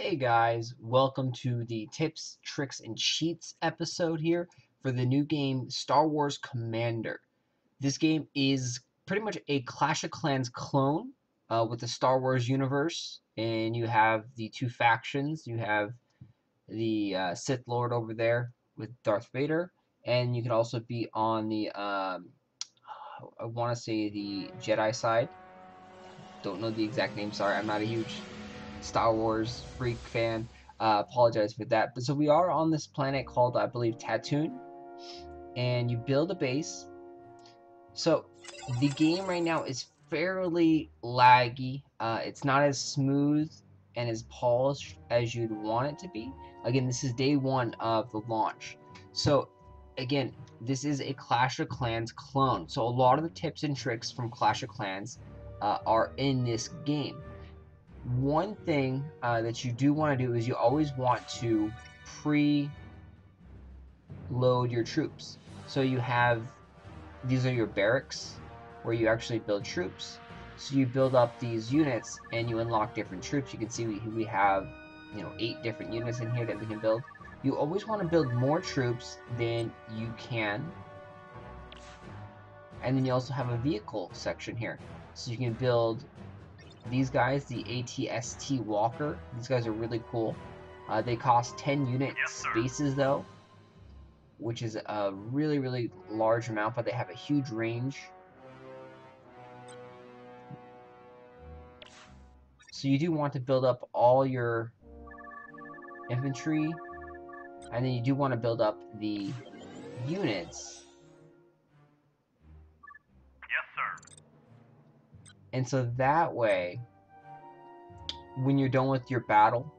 Hey guys, welcome to the tips, tricks, and cheats episode here for the new game Star Wars Commander. This game is pretty much a Clash of Clans clone with the Star Wars universe, and you have the two factions. You have the Sith Lord over there with Darth Vader, and you can also be on the I want to say the Jedi side. Don't know the exact name. Sorry, I'm not a huge Star Wars freak fan. Apologize for that. But so we are on this planet called, I believe, Tatooine, and you build a base. So the game right now is fairly laggy. It's not as smooth and as polished as you'd want it to be. Again, this is day one of the launch. So again, this is a Clash of Clans clone. So a lot of the tips and tricks from Clash of Clans are in this game. One thing that you do want to do is you always want to pre-load your troops. So you have, these are your barracks where you actually build troops. So you build up these units and you unlock different troops. You can see we have 8 different units in here that we can build. You always want to build more troops than you can. And then you also have a vehicle section here. So you can build these guys, the ATST Walker. These guys are really cool. They cost 10 unit spaces though, which is a really large amount, but they have a huge range. So you do want to build up all your infantry, and then you do want to build up the units. And so that way, when you're done with your battle,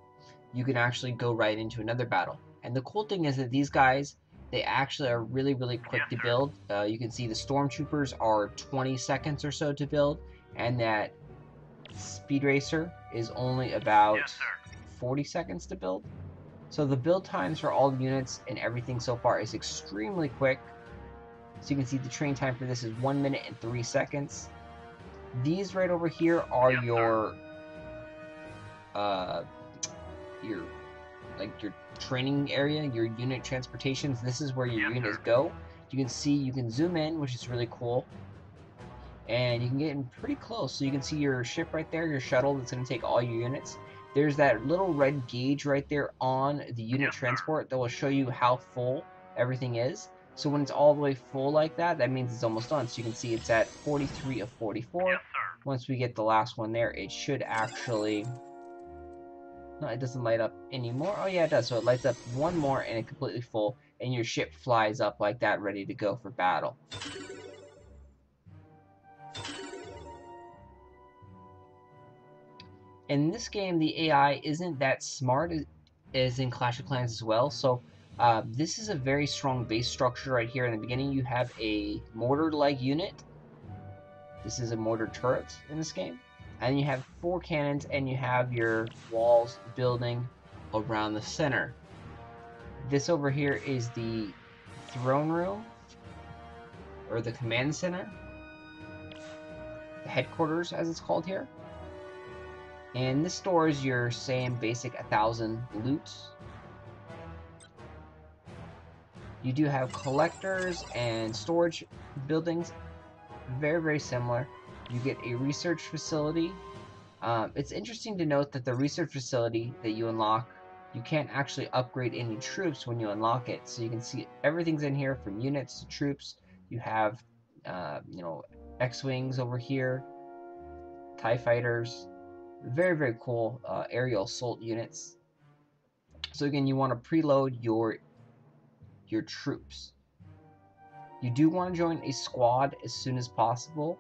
you can actually go right into another battle. And the cool thing is that these guys, they actually are really quick to build. You can see the stormtroppers are 20 seconds or so to build, and that speed racer is only about 40 seconds to build. So the build times for all the units and everything so far is extremely quick. So you can see the train time for this is 1 minute and 3 seconds. These right over here are your training area, your unit transportations. This is where your units go. You can see, you can zoom in, which is really cool, and you can get in pretty close. So you can see your ship right there, your shuttle that's going to take all your units. There's that little red gauge right there on the unit transport that will show you how full everything is. So when it's all the way full like that, that means it's almost done. So you can see it's at 43 of 44. Once we get the last one there, it should actually... No, it doesn't light up anymore. Oh yeah, it does. So it lights up one more and it's completely full, and your ship flies up like that, ready to go for battle. In this game, the AI isn't that smart as in Clash of Clans as well. So this is a very strong base structure right here. In the beginning, you have a mortar-like unit. This is a mortar turret in this game. And you have 4 cannons, and you have your walls building around the center. This over here is the throne room, or the command center. The headquarters, as it's called here. And this stores your same basic 1,000 loot. You do have collectors and storage buildings, very similar. You get a research facility. It's interesting to note that the research facility that you unlock, you can't actually upgrade any troops when you unlock it. So you can see everything's in here, from units to troops. You have, X-Wings over here, TIE fighters, very cool aerial assault units. So again, you want to preload your troops. You do want to join a squad as soon as possible.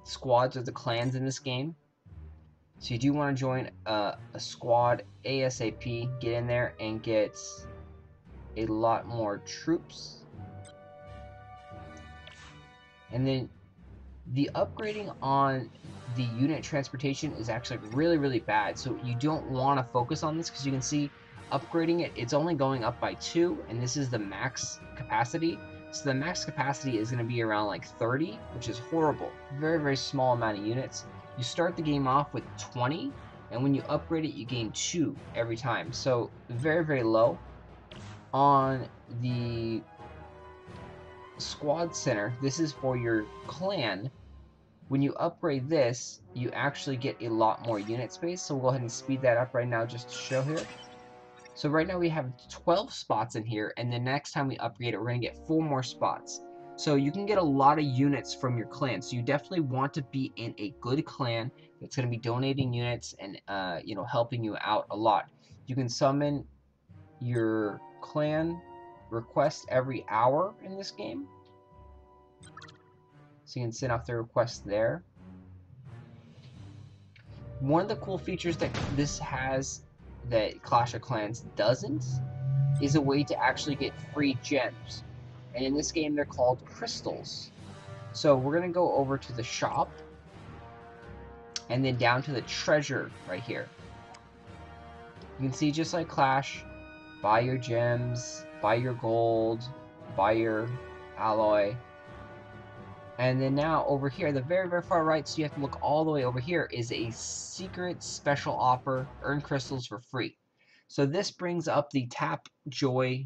Squads are the clans in this game. So you do want to join a squad ASAP. Get in there and get a lot more troops. And then the upgrading on the unit transportation is actually really bad. So you don't want to focus on this, because you can see upgrading it, it's only going up by 2, and this is the max capacity. So the max capacity is going to be around like 30, which is horrible. Very small amount of units. You start the game off with 20, and when you upgrade it, you gain 2 every time. So very, very low. On the squad center, this is for your clan. When you upgrade this, you actually get a lot more unit space. So we'll go ahead and speed that up right now just to show here. So right now we have 12 spots in here, and the next time we upgrade it, we're going to get 4 more spots. So you can get a lot of units from your clan. So you definitely want to be in a good clan that's going to be donating units and helping you out a lot. You can summon your clan request every hour in this game. So you can send off the request there. One of the cool features that this has that Clash of Clans doesn't is a way to actually get free gems. And in this game, they're called crystals. So we're going to go over to the shop and then down to the treasure right here. You can see, just like Clash, buy your gems, buy your gold, buy your alloy. And then now over here, the very, very far right, so you have to look all the way over here, is a secret special offer, earn crystals for free. So this brings up the Tap Joy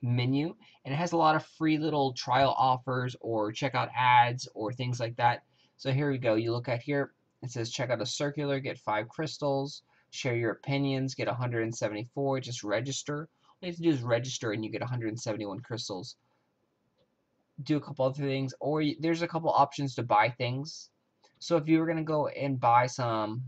menu, and it has a lot of free little trial offers or checkout ads or things like that. So here we go. You look at here, it says check out a circular, get 5 crystals, share your opinions, get 174, just register. All you have to do is register and you get 171 crystals. Do a couple other things, or there's a couple options to buy things. So if you were going to go and buy some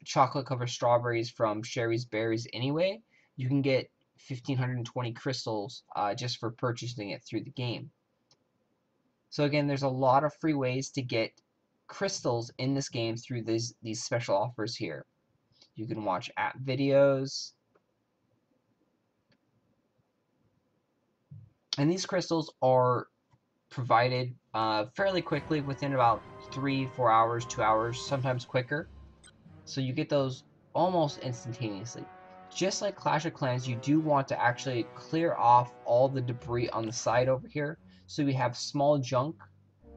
chocolate covered strawberries from Sherry's Berries anyway, you can get 1,520 crystals just for purchasing it through the game. So again, there's a lot of free ways to get crystals in this game through these special offers here. You can watch app videos, and these crystals are provided fairly quickly, within about 3-4 hours, 2 hours, sometimes quicker. So you get those almost instantaneously. Just like Clash of Clans, you do want to actually clear off all the debris on the side over here. So we have small junk.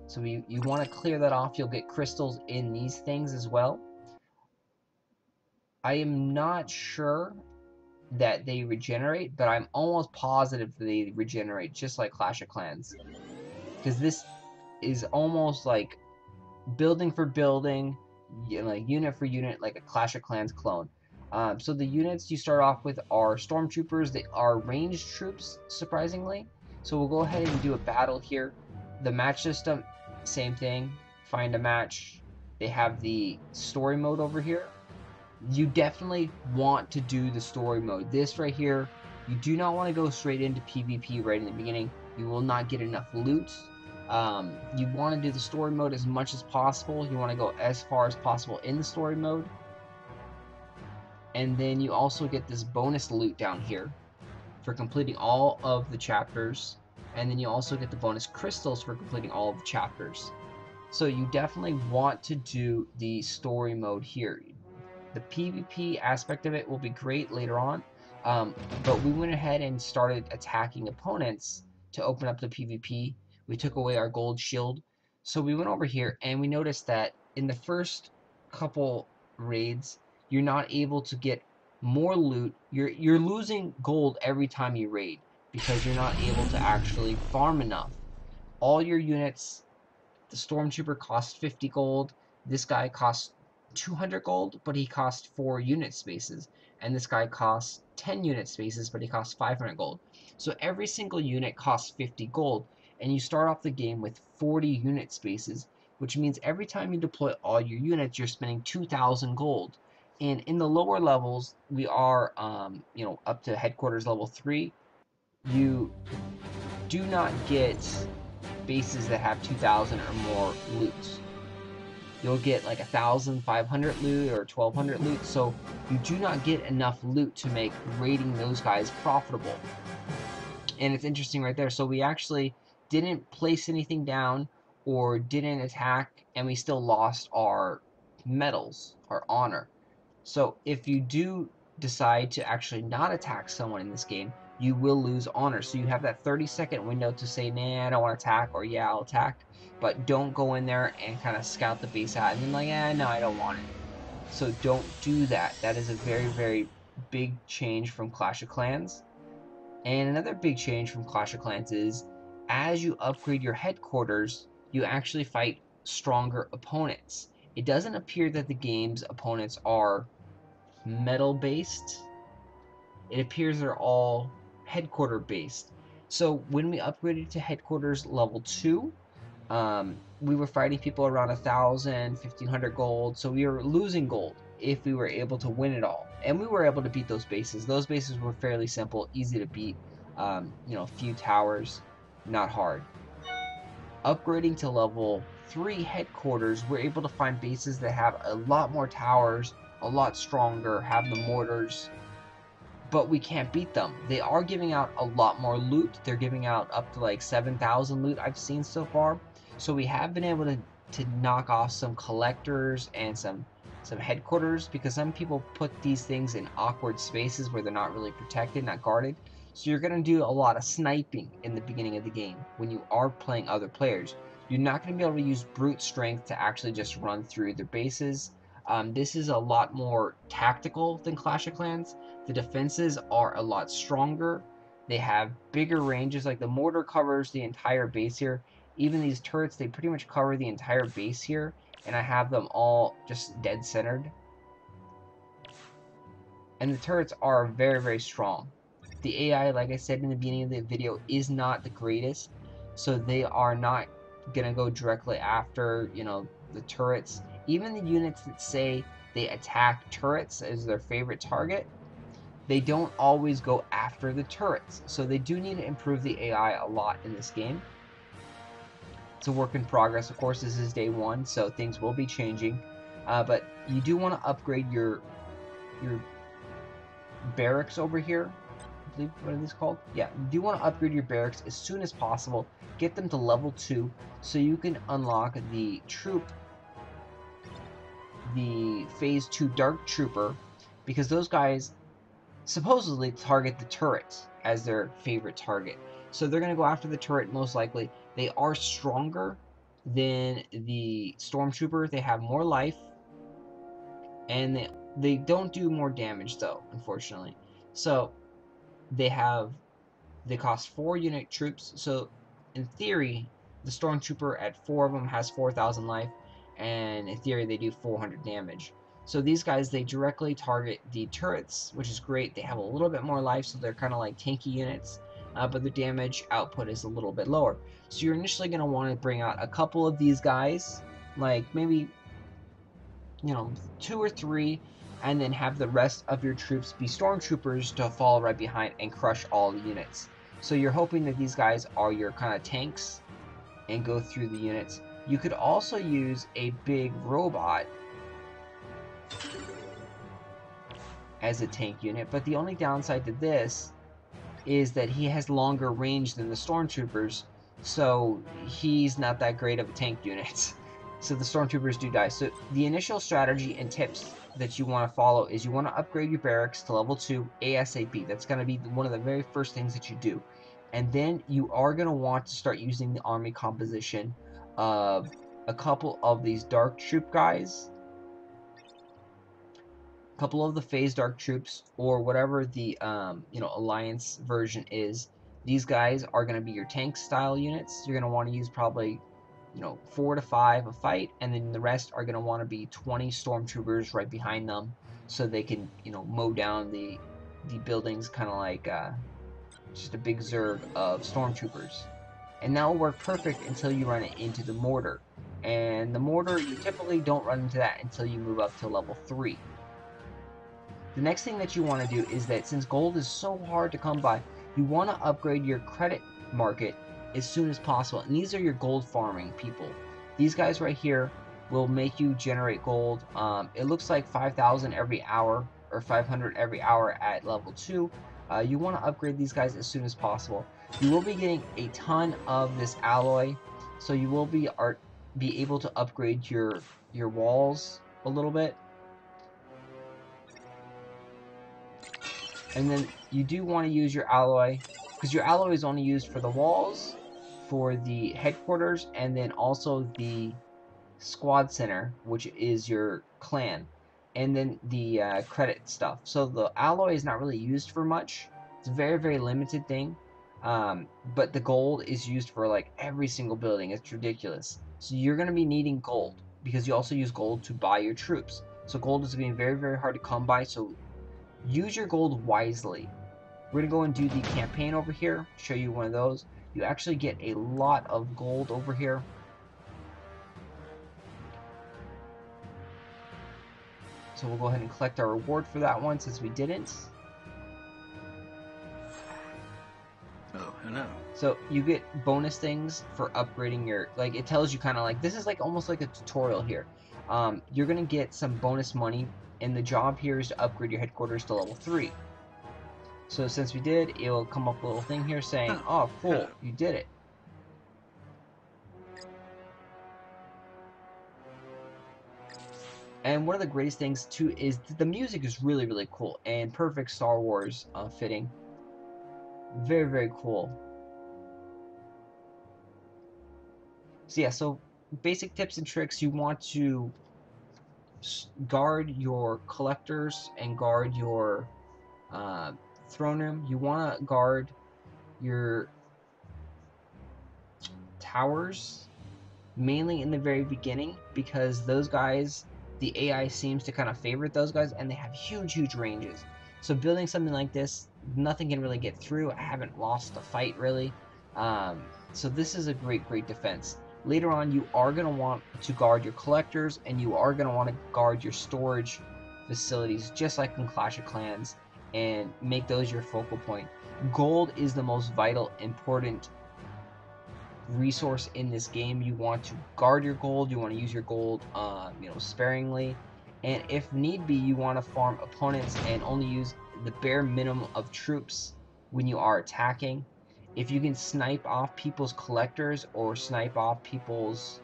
So you want to clear that off. You'll get crystals in these things as well. I am not sure that they regenerate, but I'm almost positive they regenerate, just like Clash of Clans. Because this is almost like building for building, like unit for unit, like a Clash of Clans clone. So the units you start off with are stormtroppers. They are ranged troops, surprisingly. So we'll go ahead and do a battle here. The match system, same thing. Find a match. They have the story mode over here. You definitely want to do the story mode. This right here, you do not want to go straight into PvP right in the beginning. You will not get enough loot. You want to do the story mode as much as possible. You want to go as far as possible in the story mode. And then you also get this bonus loot down here for completing all of the chapters. And then you also get the bonus crystals for completing all of the chapters. So you definitely want to do the story mode here. The PvP aspect of it will be great later on. But we went ahead and started attacking opponents to open up the PvP. We took away our gold shield. So we went over here and we noticed that in the first couple raids, you're not able to get more loot. You're losing gold every time you raid because you're not able to actually farm enough. All your units, the stormtrooper costs 50 gold. This guy costs 200 gold, but he costs 4 unit spaces. And this guy costs 10 unit spaces, but he costs 500 gold. So every single unit costs 50 gold. And you start off the game with 40 unit spaces, which means every time you deploy all your units, you're spending 2,000 gold. And in the lower levels, we are, up to headquarters level 3. You do not get bases that have 2,000 or more loot. You'll get like 1,500 loot or 1,200 loot, so you do not get enough loot to make raiding those guys profitable. And it's interesting right there. So we actually didn't place anything down or didn't attack, and we still lost our medals, our honor. So if you do decide to actually not attack someone in this game, you will lose honor. So you have that 30-second window to say, nah, I don't want to attack, or yeah, I'll attack. But don't go in there and kind of scout the base out and then like, no, I don't want it. So don't do that. That is a very, very big change from Clash of Clans. And another big change from Clash of Clans is as you upgrade your headquarters, you actually fight stronger opponents. It doesn't appear that the game's opponents are metal based. It appears they're all headquarter based. So when we upgraded to headquarters level 2, we were fighting people around 1,000, 1,500 gold, so we were losing gold if we were able to win it all. And we were able to beat those bases. Those bases were fairly simple, easy to beat, a few towers, not hard. Upgrading to level 3 headquarters, we're able to find bases that have a lot more towers, a lot stronger, have the mortars, but we can't beat them. They are giving out a lot more loot. They're giving out up to like 7,000 loot I've seen so far. So we have been able to knock off some collectors and some headquarters, because some people put these things in awkward spaces where they're not really protected, not guarded. So you're going to do a lot of sniping in the beginning of the game when you are playing other players. You're not going to be able to use brute strength to actually just run through their bases. This is a lot more tactical than Clash of Clans. The defenses are a lot stronger. They have bigger ranges, like the mortar covers the entire base here. Even these turrets, they pretty much cover the entire base here, and I have them all just dead centered. And the turrets are very, very strong. The AI, like I said in the beginning of the video, is not the greatest, so they are not gonna go directly after, the turrets. Even the units that say they attack turrets as their favorite target, they don't always go after the turrets. So they do need to improve the AI a lot in this game. It's a work in progress. Of course, this is day 1, so things will be changing. But you do want to upgrade your barracks over here. I believe, what are these called? Yeah, you do want to upgrade your barracks as soon as possible. Get them to level 2 so you can unlock the phase 2 Dark Trooper, because those guys supposedly target the turret as their favorite target. So they're going to go after the turret most likely. They are stronger than the stormtrooper. They have more life, and they don't do more damage though, unfortunately. So they cost 4 unit troops. So in theory, the stormtrooper at 4 of them has 4,000 life, and in theory they do 400 damage. So these guys, they directly target the turrets, which is great. They have a little bit more life, so they're kind of like tanky units, but the damage output is a little bit lower. So you're initially going to want to bring out a couple of these guys, like maybe 2 or 3, and then have the rest of your troops be stormtroopers to fall right behind and crush all the units. So you're hoping that these guys are your kind of tanks and go through the units. You could also use a big robot as a tank unit, but the only downside to this is that he has longer range than the stormtroopers, so he's not that great of a tank unit. So the stormtroopers do die. So the initial strategy and tips that you want to follow is you want to upgrade your barracks to level 2 ASAP. That's going to be one of the very first things that you do. And then you are going to want to start using the army composition of a couple of these dark troop guys, a couple of the phase dark troops, or whatever the alliance version is. These guys are going to be your tank style units. You're going to want to use probably 4 to 5 a fight, and then the rest are going to want to be 20 stormtroopers right behind them, so they can mow down the buildings, kind of like just a big zerg of stormtroopers. And that will work perfect until you run it into the mortar. And the mortar, you typically don't run into that until you move up to level 3. The next thing that you want to do is that, since gold is so hard to come by, you want to upgrade your credit market as soon as possible. And these are your gold farming people. These guys right here will make you generate gold. It looks like 5,000 every hour, or 500 every hour at level 2. You want to upgrade these guys as soon as possible. You will be getting a ton of this alloy, so you will be able to upgrade your walls a little bit. And then you do want to use your alloy, because your alloy is only used for the walls, for the headquarters, and then also the squad center, which is your clan. and then the credit stuff. So the alloy is not really used for much. It's a very, very limited thing. But the gold is used for like every single building. It's ridiculous. So you're going to be needing gold because you also use gold to buy your troops. So gold is going to be very, very hard to come by. So use your gold wisely. We're going to go and do the campaign over here. Show you one of those. You actually get a lot of gold over here. So we'll go ahead and collect our reward for that one since we didn't. Oh, hello. So you get bonus things for upgrading your, like it tells you kind of like, this is like almost like a tutorial here. You're going to get some bonus money, and the job here is to upgrade your headquarters to level 3. So since we did, it will come up a little thing here saying, oh cool, you did it. And one of the greatest things too is the music is really, really cool and perfect Star Wars fitting. Very, very cool. So yeah, so basic tips and tricks. You want to guard your collectors and guard your throne room. You want to guard your towers mainly in the very beginning, because those guys, the AI seems to kind of favorite those guys, and they have huge, huge ranges. So building something like this, nothing can really get through. I haven't lost a fight really. So this is a great, great defense. Later on, you are going to want to guard your collectors, and you are going to want to guard your storage facilities, just like in Clash of Clans, and make those your focal point. Gold is the most vital, important resource in this game. You want to guard your gold. You want to use your gold, sparingly, and if need be, you want to farm opponents and only use the bare minimum of troops when you are attacking. If you can snipe off people's collectors or snipe off people's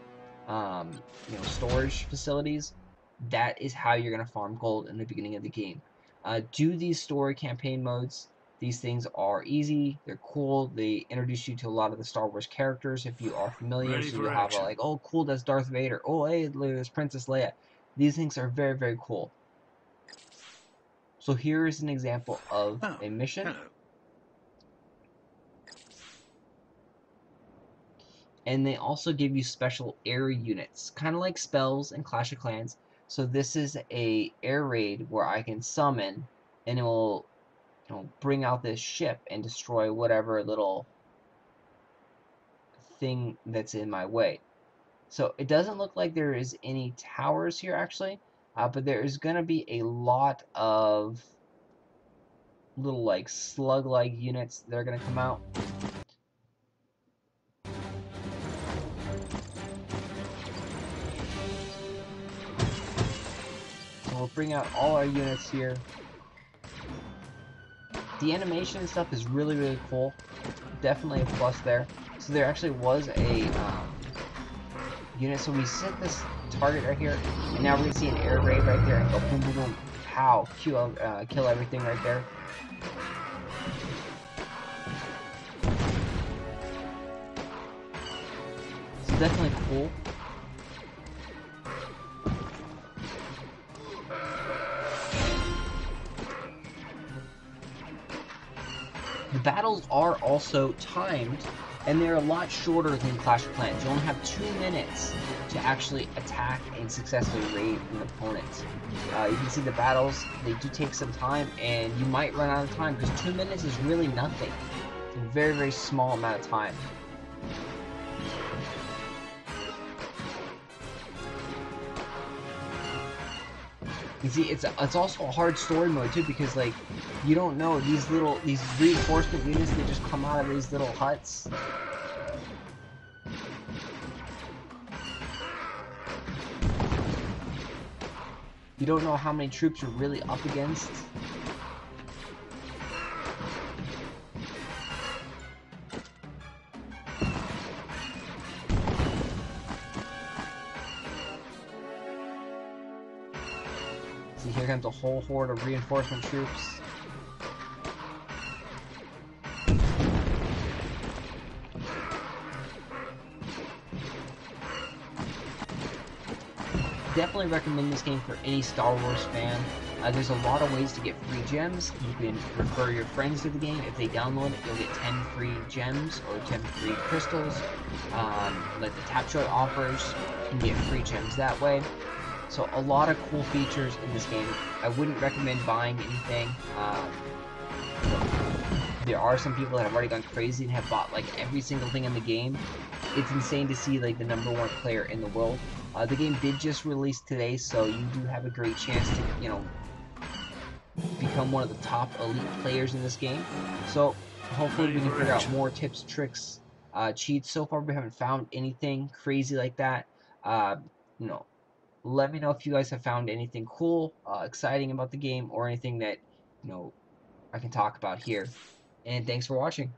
storage facilities, that is how you're going to farm gold in the beginning of the game. Do these story campaign modes. These things are easy, they're cool, they introduce you to a lot of the Star Wars characters if you are familiar. So you'll have like, oh cool, that's Darth Vader, oh hey, there's Princess Leia. These things are very, very cool. So here is an example of a mission. Hello. And they also give you special air units, kind of like spells in Clash of Clans. So this is a air raid where I can summon, and it will bring out this ship and destroy whatever little thing that's in my way. So it doesn't look like there is any towers here actually, but there is going to be a lot of little like slug-like units that are going to come out. So we'll bring out all our units here. The animation and stuff is really, really cool. Definitely a plus there. So there actually was a unit. So we set this target right here, and now we're going to see an air raid right there and go boom, boom, boom, pow, kill everything right there. So definitely cool. The battles are also timed, and they're a lot shorter than Clash of Clans. You only have 2 minutes to actually attack and successfully raid an opponent. You can see the battles, they do take some time, and you might run out of time, because 2 minutes is really nothing. It's a very, very small amount of time. You see, it's also a hard story mode too, because like you don't know these reinforcement units, they just come out of these little huts. You don't know how many troops you're really up against. See, here comes a whole horde of reinforcement troops. definitely recommend this game for any Star Wars fan. There's a lot of ways to get free gems. You can refer your friends to the game. If they download it, you'll get 10 free gems or 10 free crystals. Like the Tap Joy offers, you can get free gems that way. So a lot of cool features in this game. I wouldn't recommend buying anything. There are some people that have already gone crazy and have bought like every single thing in the game. It's insane to see like the #1 player in the world. The game did just release today, so you do have a great chance to, you know, become one of the top elite players in this game. So hopefully we can figure out more tips, tricks, cheats. So far we haven't found anything crazy like that. You know, let me know if you guys have found anything cool, exciting about the game, or anything that, you know, I can talk about here. And thanks for watching.